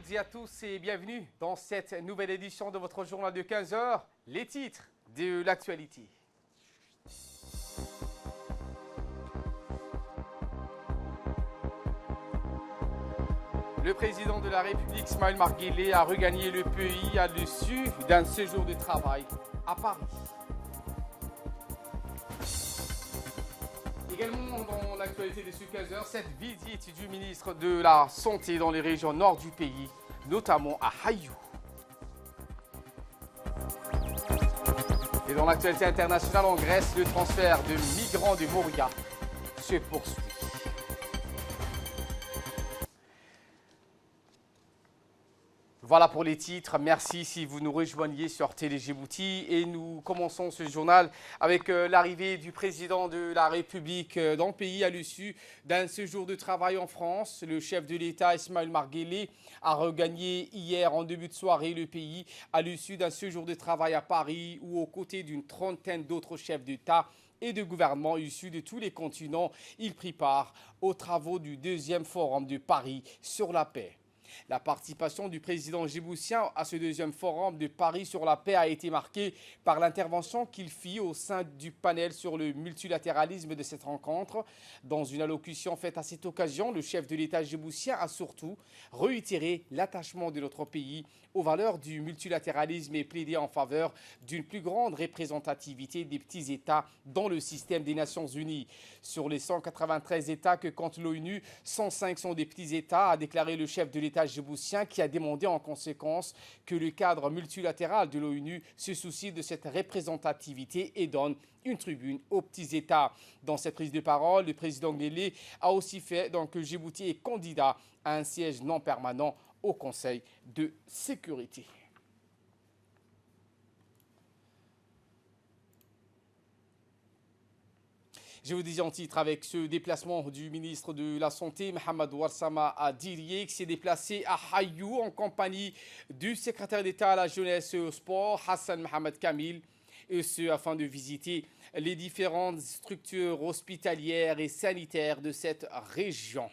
toutes et à tous et bienvenue dans cette nouvelle édition de votre journal de 15 heures, les titres de l'actualité. Le président de la République, Ismaël Omar Guelleh, a regagné le pays à l'issue d'un séjour de travail à Paris. Également dans l'actualité de ce 15 heures, cette visite du ministre de la Santé dans les régions nord du pays, notamment à Hayou. Et dans l'actualité internationale en Grèce, le transfert de migrants de Moria se poursuit. Voilà pour les titres. Merci si vous nous rejoignez sur Télé Djibouti. Et nous commençons ce journal avec l'arrivée du président de la République dans le pays à l'issue d'un séjour de travail en France. Le chef de l'État, Ismaël Omar Guelleh, a regagné hier en début de soirée le pays à l'issue d'un séjour de travail à Paris où, aux côtés d'une trentaine d'autres chefs d'État et de gouvernement issus de tous les continents, il prit part aux travaux du deuxième forum de Paris sur la paix. La participation du président djiboutien à ce deuxième forum de Paris sur la paix a été marquée par l'intervention qu'il fit au sein du panel sur le multilatéralisme de cette rencontre. Dans une allocution faite à cette occasion, le chef de l'État djiboutien a surtout réitéré l'attachement de notre pays aux valeurs du multilatéralisme et plaidé en faveur d'une plus grande représentativité des petits États dans le système des Nations Unies. Sur les 193 États que compte l'ONU, 105 sont des petits États, a déclaré le chef de l'État djiboutien, qui a demandé en conséquence que le cadre multilatéral de l'ONU se soucie de cette représentativité et donne une tribune aux petits États. Dans cette prise de parole, le président Guelleh a aussi fait que Djibouti est candidat à un siège non permanent au Conseil de sécurité. Je vous disais en titre avec ce déplacement du ministre de la Santé, Mohamed Ouarsama Dirie, qui s'est déplacé à Hayou en compagnie du secrétaire d'État à la jeunesse et au sport, Hassan Mohamed Kamil, et ce afin de visiter les différentes structures hospitalières et sanitaires de cette région.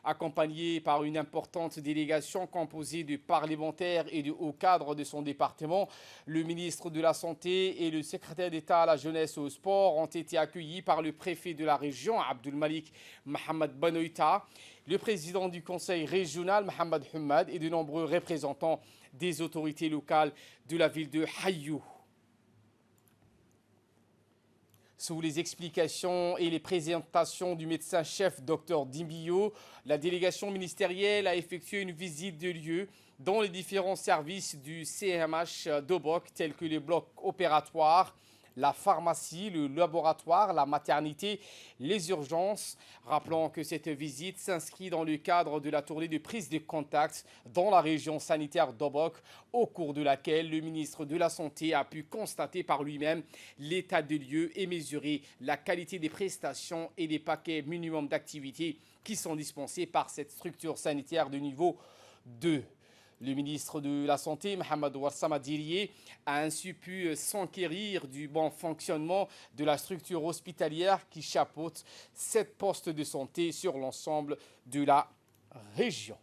Accompagné par une importante délégation composée de parlementaires et de hauts cadres de son département, le ministre de la Santé et le secrétaire d'État à la jeunesse et au sport ont été accueillis par le préfet de la région, Abdelmalik Mohamed Benoïta, le président du conseil régional, Mohamed Hummad, et de nombreux représentants des autorités locales de la ville de Hayou. Sous les explications et les présentations du médecin-chef Dr Dimbio, la délégation ministérielle a effectué une visite de lieu dans les différents services du CMH d'Obok, tels que les blocs opératoires, la pharmacie, le laboratoire, la maternité, les urgences. Rappelons que cette visite s'inscrit dans le cadre de la tournée de prise de contact dans la région sanitaire d'Obok, au cours de laquelle le ministre de la Santé a pu constater par lui-même l'état de lieu et mesurer la qualité des prestations et des paquets minimum d'activité qui sont dispensés par cette structure sanitaire de niveau 2. Le ministre de la Santé, Mohamed Ouarsama Dirie, a ainsi pu s'enquérir du bon fonctionnement de la structure hospitalière qui chapeaute 7 postes de santé sur l'ensemble de la région.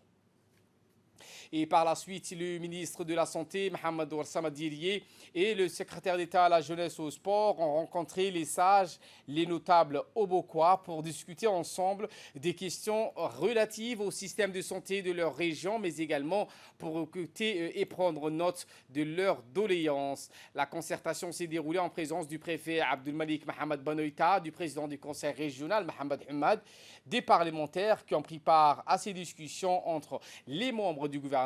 Et par la suite, le ministre de la Santé, Mohamed Ouarsama Dirie, et le secrétaire d'État à la jeunesse et au sport ont rencontré les sages, les notables obokois pour discuter ensemble des questions relatives au système de santé de leur région, mais également pour écouter et prendre note de leurs doléances. La concertation s'est déroulée en présence du préfet Abdelmalik Mohamed Benoïta, du président du conseil régional, Mohamed Hummad, des parlementaires qui ont pris part à ces discussions entre les membres du gouvernement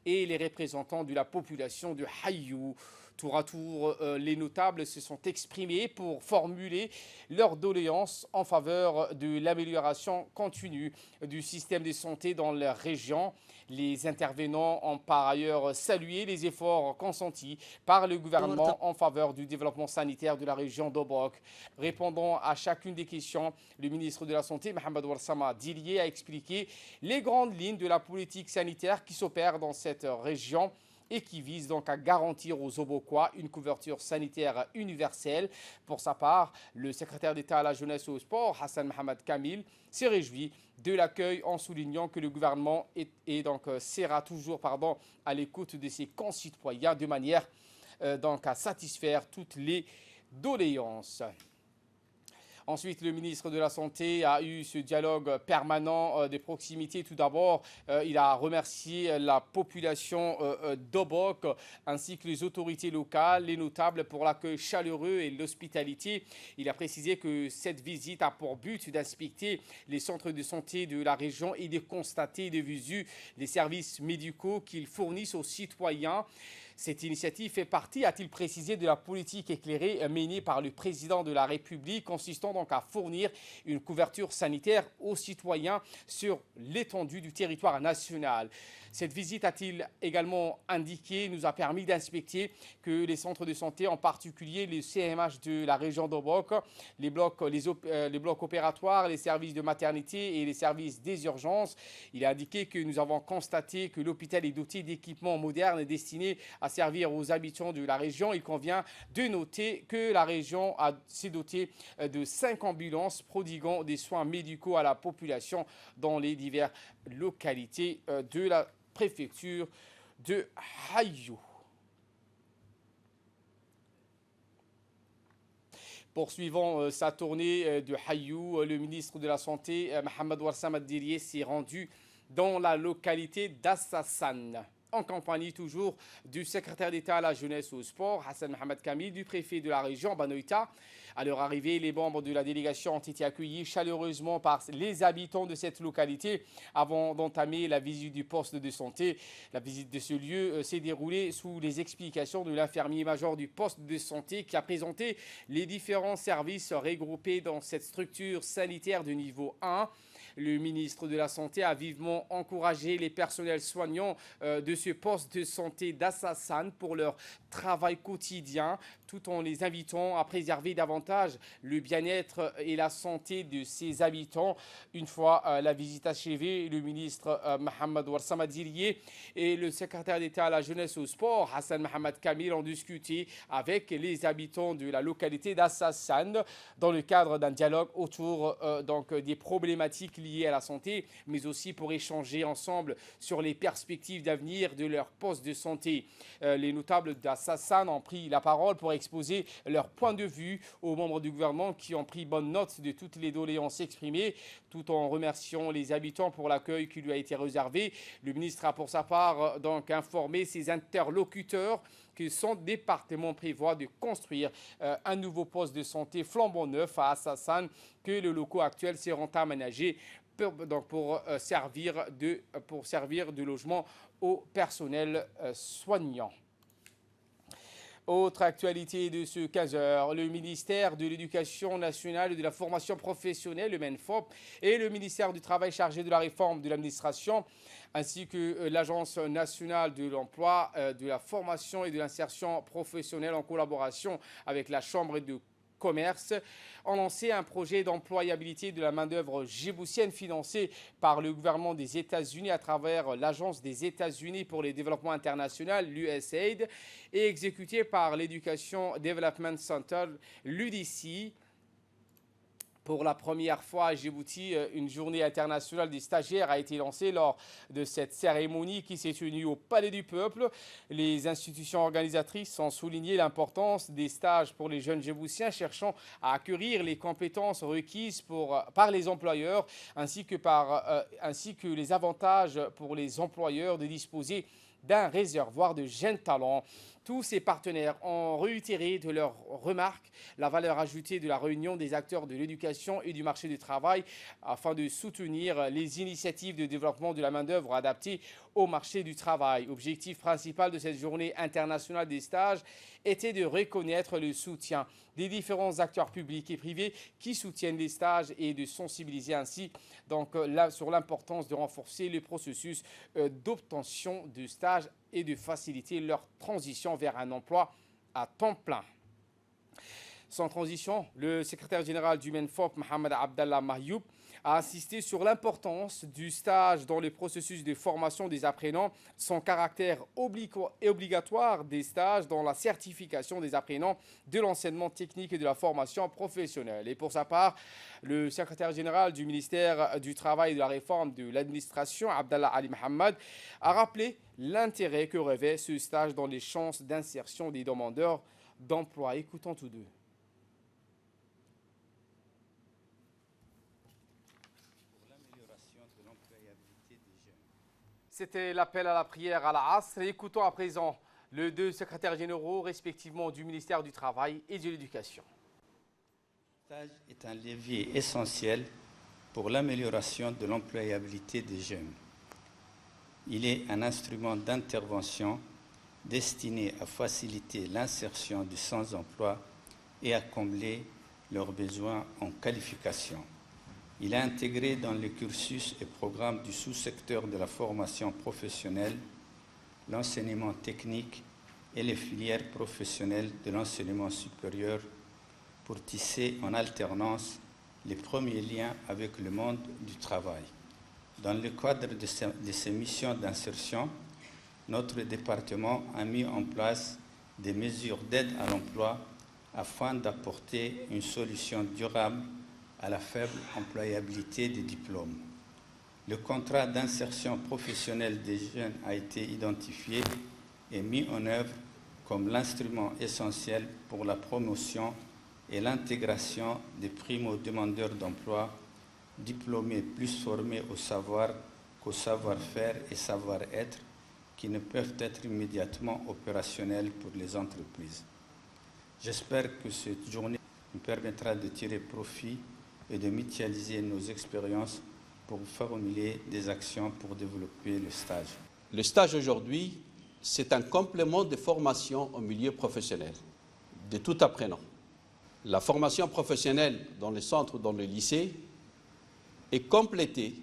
et les représentants de la population de Hayou. Tour à tour, les notables se sont exprimés pour formuler leurs doléances en faveur de l'amélioration continue du système de santé dans leur région. Les intervenants ont par ailleurs salué les efforts consentis par le gouvernement en faveur du développement sanitaire de la région d'Obok. Répondant à chacune des questions, le ministre de la Santé, Mohamed Ouarsama Dirie, a expliqué les grandes lignes de la politique sanitaire qui s'opère dans cette région et qui vise donc à garantir aux Obokois une couverture sanitaire universelle. Pour sa part, le secrétaire d'État à la jeunesse et au sport, Hassan Mohamed Kamil, s'est réjoui de l'accueil en soulignant que le gouvernement sera toujours à l'écoute de ses concitoyens de manière à satisfaire toutes les doléances. Ensuite, le ministre de la Santé a eu ce dialogue permanent de proximité. Tout d'abord, il a remercié la population d'Obok ainsi que les autorités locales, les notables pour l'accueil chaleureux et l'hospitalité. Il a précisé que cette visite a pour but d'inspecter les centres de santé de la région et de constater de visu les services médicaux qu'ils fournissent aux citoyens. Cette initiative fait partie, a-t-il précisé, de la politique éclairée menée par le président de la République, consistant donc à fournir une couverture sanitaire aux citoyens sur l'étendue du territoire national. Cette visite, a-t-il également indiqué, nous a permis d'inspecter que les centres de santé, en particulier les CMH de la région d'Obok, les blocs opératoires, les services de maternité et les services des urgences. Il a indiqué que nous avons constaté que l'hôpital est doté d'équipements modernes destinés à servir aux habitants de la région. Il convient de noter que la région s'est dotée de 5 ambulances prodiguant des soins médicaux à la population dans les diverses localités de la préfecture de Hayou. Poursuivant sa tournée de Hayou, le ministre de la Santé, Mohamed Warsam Ad-Diriye, s'est rendu dans la localité d'Assassan, en compagnie toujours du secrétaire d'État à la jeunesse et au sport, Hassan Mohamed Kamil, du préfet de la région, Banoïta. À leur arrivée, les membres de la délégation ont été accueillis chaleureusement par les habitants de cette localité avant d'entamer la visite du poste de santé. La visite de ce lieu s'est déroulée sous les explications de l'infirmier-major du poste de santé qui a présenté les différents services regroupés dans cette structure sanitaire de niveau 1. Le ministre de la Santé a vivement encouragé les personnels soignants de ce poste de santé d'Assassan pour leur travail quotidien, tout en les invitant à préserver davantage le bien-être et la santé de ses habitants. Une fois la visite achevée, le ministre Mohamed Warsam Ad-Diriye et le secrétaire d'État à la jeunesse et au sport, Hassan Mohamed Kamil, ont discuté avec les habitants de la localité d'Assassan dans le cadre d'un dialogue autour des problématiques liées à la santé, mais aussi pour échanger ensemble sur les perspectives d'avenir de leur poste de santé. Les notables d'Assassan ont pris la parole pour exposer leur point de vue aux membres du gouvernement qui ont pris bonne note de toutes les doléances exprimées, tout en remerciant les habitants pour l'accueil qui lui a été réservé. Le ministre a pour sa part informé ses interlocuteurs que son département prévoit de construire un nouveau poste de santé flambant neuf à Assassan, que le locaux actuel seront aménagés pour servir de logement au personnel soignant. Autre actualité de ce 15h, le ministère de l'Éducation nationale et de la formation professionnelle, le MENFOP, et le ministère du Travail chargé de la réforme de l'administration, ainsi que l'Agence nationale de l'emploi, de la formation et de l'insertion professionnelle en collaboration avec la Chambre de commerce, ont lancé un projet d'employabilité de la main-d'œuvre djiboutienne financé par le gouvernement des États-Unis à travers l'Agence des États-Unis pour le développement international, l'USAID, et exécuté par l'Education Development Center, l'UDC. Pour la première fois à Djibouti, une journée internationale des stagiaires a été lancée lors de cette cérémonie qui s'est tenue au Palais du Peuple. Les institutions organisatrices ont souligné l'importance des stages pour les jeunes Djiboutiens cherchant à acquérir les compétences requises par les employeurs, ainsi que les avantages pour les employeurs de disposer d'un réservoir de jeunes talents. Tous ces partenaires ont réitéré de leurs remarques la valeur ajoutée de la réunion des acteurs de l'éducation et du marché du travail afin de soutenir les initiatives de développement de la main-d'œuvre adaptée au marché du travail. Objectif principal de cette journée internationale des stages était de reconnaître le soutien des différents acteurs publics et privés qui soutiennent les stages et de sensibiliser ainsi sur l'importance de renforcer le processus d'obtention de stages et de faciliter leur transition vers un emploi à temps plein. Sans transition, le secrétaire général du MENFOP, Mohamed Abdallah Mahyoub, a insisté sur l'importance du stage dans le processus de formation des apprenants, son caractère obligatoire des stages dans la certification des apprenants de l'enseignement technique et de la formation professionnelle. Et pour sa part, le secrétaire général du ministère du Travail et de la Réforme de l'administration, Abdallah Ali Mohamed, a rappelé l'intérêt que revêt ce stage dans les chances d'insertion des demandeurs d'emploi. Écoutons tous deux. C'était l'appel à la prière à la Asr. Écoutons à présent les deux secrétaires généraux, respectivement du ministère du Travail et de l'Éducation. Le stage est un levier essentiel pour l'amélioration de l'employabilité des jeunes. Il est un instrument d'intervention destiné à faciliter l'insertion du sans-emploi et à combler leurs besoins en qualification. Il est intégré dans les cursus et programmes du sous-secteur de la formation professionnelle, l'enseignement technique et les filières professionnelles de l'enseignement supérieur pour tisser en alternance les premiers liens avec le monde du travail. Dans le cadre de ces missions d'insertion, notre département a mis en place des mesures d'aide à l'emploi afin d'apporter une solution durable à la faible employabilité des diplômes. Le contrat d'insertion professionnelle des jeunes a été identifié et mis en œuvre comme l'instrument essentiel pour la promotion et l'intégration des primo-demandeurs d'emploi diplômés plus formés au savoir qu'au savoir-faire et savoir-être qui ne peuvent être immédiatement opérationnels pour les entreprises. J'espère que cette journée nous permettra de tirer profit et de mutualiser nos expériences pour formuler des actions pour développer le stage. Le stage aujourd'hui, c'est un complément de formation au milieu professionnel, de tout apprenant. La formation professionnelle dans les centres, dans le lycée, est complétée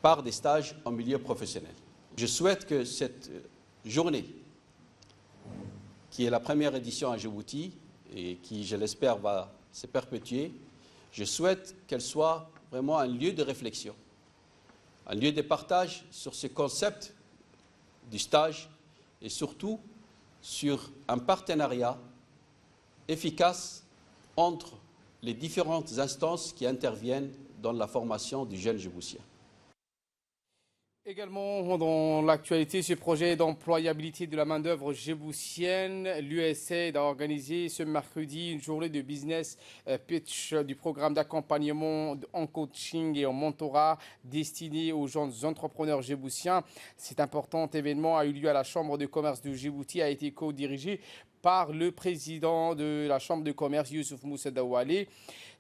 par des stages en milieu professionnel. Je souhaite que cette journée, qui est la première édition à Djibouti et qui, je l'espère, va se perpétuer, je souhaite qu'elle soit vraiment un lieu de réflexion, un lieu de partage sur ce concept du stage et surtout sur un partenariat efficace entre les différentes instances qui interviennent dans la formation du jeune Djiboutien. Également dans l'actualité, ce projet d'employabilité de la main-d'œuvre djiboutienne, l'USAID a organisé ce mercredi une journée de business pitch du programme d'accompagnement en coaching et en mentorat destiné aux jeunes entrepreneurs djiboutiens. Cet important événement a eu lieu à la Chambre de commerce de Djibouti, a été co-dirigé par le président de la Chambre de commerce, Youssouf Moussa Dawale.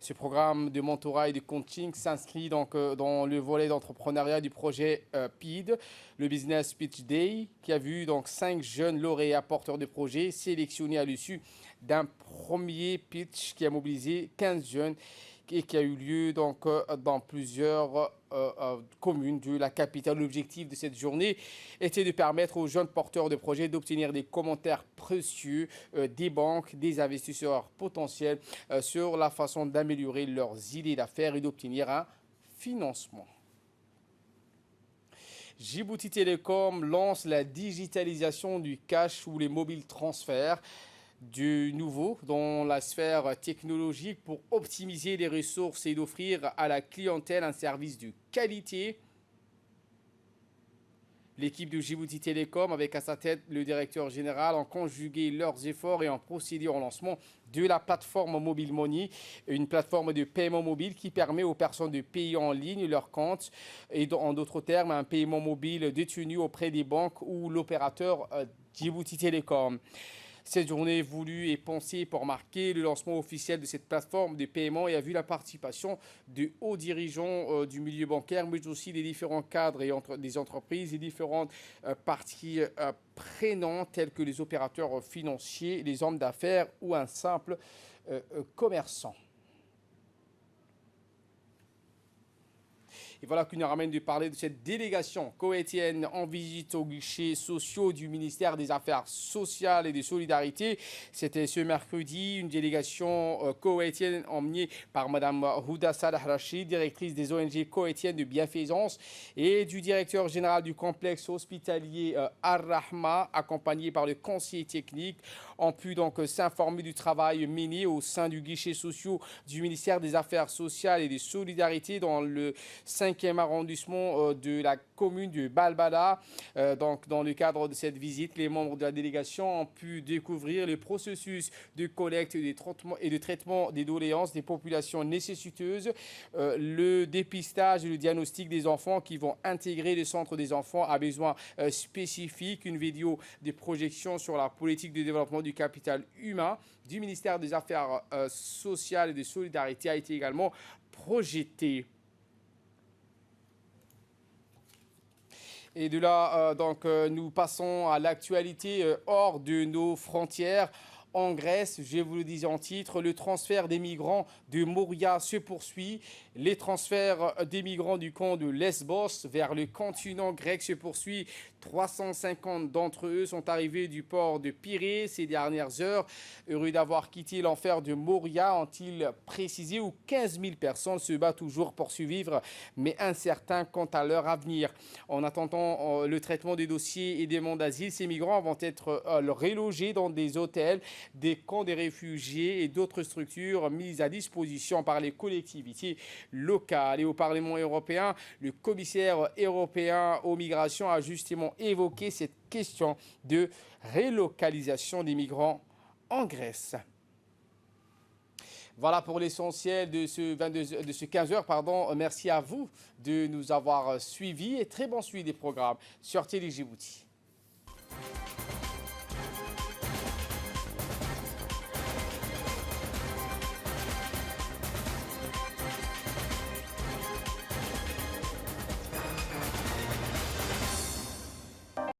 Ce programme de mentorat et de coaching s'inscrit donc dans le volet d'entrepreneuriat du projet PID, le Business Pitch Day, qui a vu donc 5 jeunes lauréats porteurs de projets sélectionnés à l'issue d'un premier pitch qui a mobilisé 15 jeunes et qui a eu lieu donc dans plusieurs communes de la capitale. L'objectif de cette journée était de permettre aux jeunes porteurs de projets d'obtenir des commentaires précieux des banques, des investisseurs potentiels sur la façon d'améliorer leurs idées d'affaires et d'obtenir un financement. Djibouti Telecom lance la digitalisation du cash ou les mobiles transferts. Du nouveau dans la sphère technologique pour optimiser les ressources et d'offrir à la clientèle un service de qualité. L'équipe de Djibouti Telecom, avec à sa tête le directeur général, ont conjugué leurs efforts et ont procédé au lancement de la plateforme Mobile Money, une plateforme de paiement mobile qui permet aux personnes de payer en ligne leur compte et en d'autres termes un paiement mobile détenu auprès des banques ou l'opérateur Djibouti Telecom. Cette journée voulue et pensée pour marquer le lancement officiel de cette plateforme de paiement et a vu la participation de hauts dirigeants du milieu bancaire, mais aussi des différents cadres et des entreprises et différentes parties prenantes telles que les opérateurs financiers, les hommes d'affaires ou un simple commerçant. Et voilà qui nous ramène de parler de cette délégation koweïtienne en visite aux guichets sociaux du ministère des Affaires sociales et des Solidarités. C'était ce mercredi une délégation koweïtienne emmenée par Mme Houda Salah Rachid, directrice des ONG koweïtiennes de bienfaisance, et du directeur général du complexe hospitalier Ar-Rahma, accompagné par le conseiller technique, ont pu donc s'informer du travail mené au sein du guichet social du ministère des Affaires sociales et des Solidarités dans le 5e arrondissement de la commune de Balbala. Donc, dans le cadre de cette visite, les membres de la délégation ont pu découvrir le processus de collecte et de traitement des doléances des populations nécessiteuses, le dépistage et le diagnostic des enfants qui vont intégrer le centre des enfants à besoins spécifiques, une vidéo de projection sur la politique de développement du capital humain du ministère des Affaires sociales et de Solidarité a été également projetée. Et de là, nous passons à l'actualité hors de nos frontières. En Grèce, je vous le disais en titre, le transfert des migrants de Moria se poursuit. Les transferts des migrants du camp de Lesbos vers le continent grec se poursuivent. 350 d'entre eux sont arrivés du port de Pirée ces dernières heures. Heureux d'avoir quitté l'enfer de Moria, ont-ils précisé, où 15 000 personnes se battent toujours pour survivre, mais incertains quant à leur avenir. En attendant le traitement des dossiers et des demandes d'asile, ces migrants vont être relogés dans des hôtels, des camps des réfugiés et d'autres structures mises à disposition par les collectivités locales. Et au Parlement européen, le commissaire européen aux migrations a justement évoqué cette question de relocalisation des migrants en Grèce. Voilà pour l'essentiel de ce 15h. Merci à vous de nous avoir suivis et très bon suivi des programmes sur Télé Djibouti.